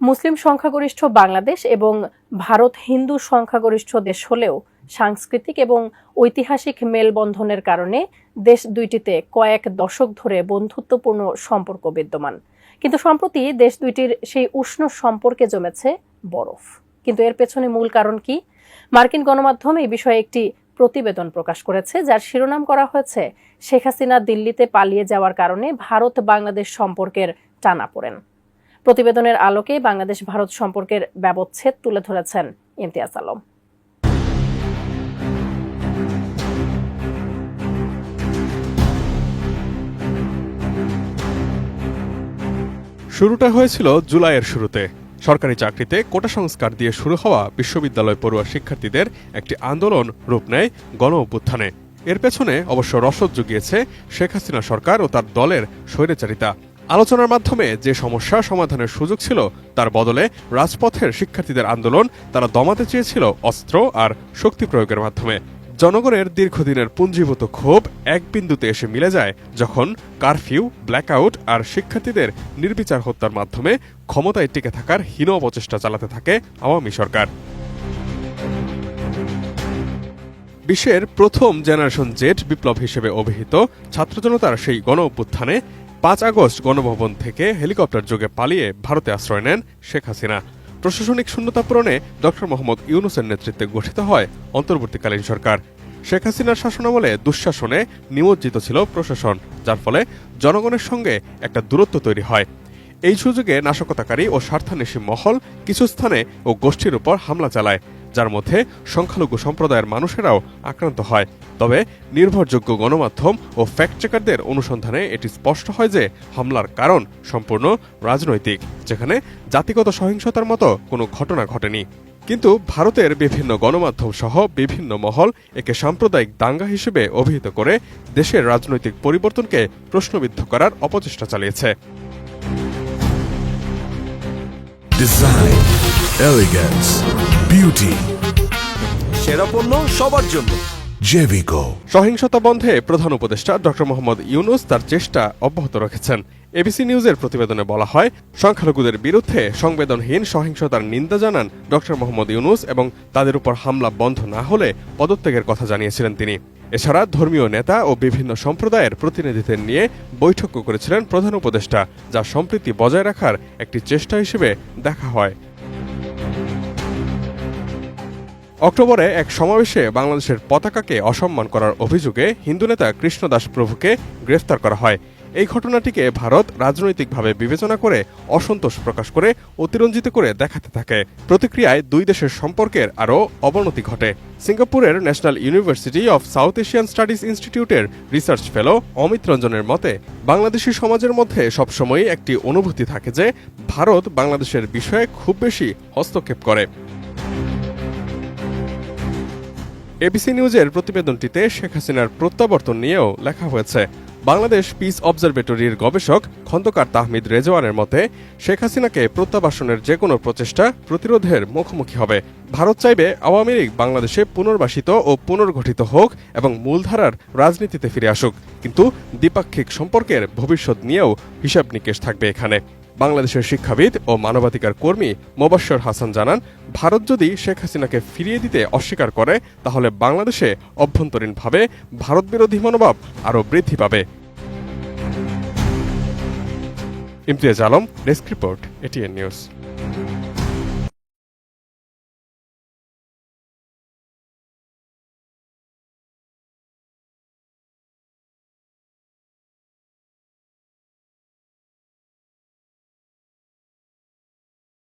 মুসলিম সংখ্যাগরিষ্ঠ বাংলাদেশ এবং ভারত হিন্দু সংখ্যাগরিষ্ঠ দেশ হলেও সাংস্কৃতিক এবং ঐতিহাসিক মেলবন্ধনের কারণে দেশ দুইটিতে কয়েক দশক ধরে বন্ধুত্বপূর্ণ সম্পর্ক বিদ্যমান। কিন্তু সম্প্রতি দেশ দুইটির সেই উষ্ণ সম্পর্কে জমেছে বরফ। কিন্তু এর পেছনে মূল কারণ কি? মার্কিন গণমাধ্যম এই বিষয়ে একটি প্রতিবেদন প্রকাশ করেছে, যার শিরোনাম করা হয়েছে শেখ হাসিনা দিল্লিতে পালিয়ে যাওয়ার কারণে ভারত বাংলাদেশ সম্পর্কের টানাপোড়েন। প্রতিবেদনের আলোকে বাংলাদেশ ভারত সম্পর্কের ব্যবচ্ছেদ তুলে ধরেছেন ইমতিয়াজ আলম। শুরুটা হয়েছিল জুলাইয়ের শুরুতে। সরকারি চাকরিতে কোটা সংস্কার দিয়ে শুরু হওয়া বিশ্ববিদ্যালয় পড়ুয়া শিক্ষার্থীদের একটি আন্দোলন রূপ নেয় গণ অভ্যুত্থানে। এর পেছনে অবশ্য রসদ জুগিয়েছে শেখ হাসিনা সরকার ও তার দলের স্বৈরাচারিতা। আলোচনার মাধ্যমে যে সমস্যা সমাধানের সুযোগ ছিল, তার বদলে রাজপথের শিক্ষার্থীদের আন্দোলন তারা দমাতে চেয়েছিল অস্ত্র আর শক্তি প্রয়োগের মাধ্যমে। জনগণের দীর্ঘদিনের পুঞ্জীভূত ক্ষোভ এক বিন্দুতে এসে মিলে যায় যখন কারফিউ, ব্ল্যাকআউট আর শিক্ষার্থীদের নির্বিচার হত্যার মাধ্যমে ক্ষমতায় টিকে থাকার হীন অপচেষ্টা চালাতে থাকে আওয়ামী সরকার। বিশ্বের প্রথম জেনারেশন জেড বিপ্লব হিসেবে অভিহিত ছাত্র জনতার সেই গণ অভ্যুত্থানে ৫ আগস্ট গণভবন থেকে হেলিকপ্টার যোগে পালিয়ে ভারতে আশ্রয় নেন শেখ হাসিনা। প্রশাসনিক শূন্যতা পূরণে ডক্টর মোহাম্মদ ইউনূসের নেতৃত্বে গঠিত হয় অন্তর্বর্তীকালীন সরকার। শেখ হাসিনার শাসনামলে দুঃশাসনে নিমজ্জিত ছিল প্রশাসন, যার ফলে জনগণের সঙ্গে একটা দূরত্ব তৈরি হয়। এই সুযোগে নাশকতাকারী ও স্বার্থান্বেষী মহল কিছু স্থানে ও গোষ্ঠীর উপর হামলা চালায়, যার মধ্যে সংখ্যালঘু সম্প্রদায়ের মানুষেরাও আক্রান্ত হয়। তবে নির্ভরযোগ্য গণমাধ্যম ও ফ্যাক্ট চেকারদের অনুসন্ধানে এটি স্পষ্ট হয় যে হামলার কারণ সম্পূর্ণ রাজনৈতিক, যেখানে জাতিগত সহিংসতার মতো কোনো ঘটনা ঘটেনি। কিন্তু ভারতের বিভিন্ন গণমাধ্যম সহ বিভিন্ন মহল একে সাম্প্রদায়িক দাঙ্গা হিসেবে অভিহিত করে দেশের রাজনৈতিক পরিবর্তনকে প্রশ্নবিদ্ধ করার অপচেষ্টা চালিয়েছে। ডিজাইন, এলিগেন্স, বিউটি, সেরা পণ্য সবার জন্য জেভিকো। সহিংসতা বন্ধে প্রধান উপদেষ্টা ডক্টর মোহাম্মদ ইউনূস তার চেষ্টা অব্যাহত রেখেছেন। এবিসি নিউজের প্রতিবেদনে বলা হয়, সংখ্যালঘুদের বিরুদ্ধে সংবেদনহীন সহিংসতার নিন্দা জানান ডক্টর মোহাম্মদ ইউনূস এবং তাদের উপর হামলা বন্ধ না হলে পদত্যাগের কথা জানিয়েছিলেন তিনি। এছাড়া ধর্মীয় নেতা ও বিভিন্ন সম্প্রদায়ের প্রতিনিধিদের নিয়ে বৈঠকও করেছিলেন প্রধান উপদেষ্টা, যা সম্প্রীতি বজায় রাখার একটি চেষ্টা হিসেবে দেখা হয়। অক্টোবরে এক সমাবেশে বাংলাদেশের পতাকাকে অসম্মান করার অভিযোগে হিন্দু নেতা কৃষ্ণ দাস প্রভুকে গ্রেফতার করা হয়। এই ঘটনাটিকে ভারত রাজনৈতিকভাবে বিবেচনা করে অসন্তোষ প্রকাশ করে অতিরঞ্জিত করে দেখাতে থাকে। প্রতিক্রিয়ায় দুই দেশের সম্পর্কের আরও অবনতি ঘটে। সিঙ্গাপুরের national university of south Asian studies ইনস্টিটিউটের রিসার্চ ফেলো অমিত রঞ্জনের মতে, বাংলাদেশি সমাজের মধ্যে সবসময়ই একটি অনুভূতি থাকে যে ভারত বাংলাদেশের বিষয়ে খুব বেশি হস্তক্ষেপ করে। এবিসি নিউজের প্রতিবেদনটিতে শেখ হাসিনার প্রত্যাবর্তন নিয়েও লেখা হয়েছে। বাংলাদেশ পিস অবজারভেটরির গবেষক খন্দকার তাহমিদ রেজওয়ানের মতে, শেখ হাসিনাকে প্রত্যাবাসনের যে কোনো প্রচেষ্টা প্রতিরোধের মুখোমুখি হবে। ভারত চাইবে আওয়ামী লীগ বাংলাদেশে পুনর্বাসিত ও পুনর্গঠিত হোক এবং মূলধারার রাজনীতিতে ফিরে আসুক, কিন্তু দ্বিপাক্ষিক সম্পর্কের ভবিষ্যৎ নিয়েও হিসাব নিকেশ থাকবে এখানে। বাংলাদেশের শিক্ষাবিদ ও মানবাধিকার কর্মী মোবাশ্বের হাসান জানান, ভারত যদি শেখ হাসিনাকে ফিরিয়ে দিতে অস্বীকার করে, তাহলে বাংলাদেশে অভ্যন্তরীণভাবে ভারত বিরোধী মনোভাব আরও বৃদ্ধি পাবে। Imtiaz Alam, desk report, ATN news.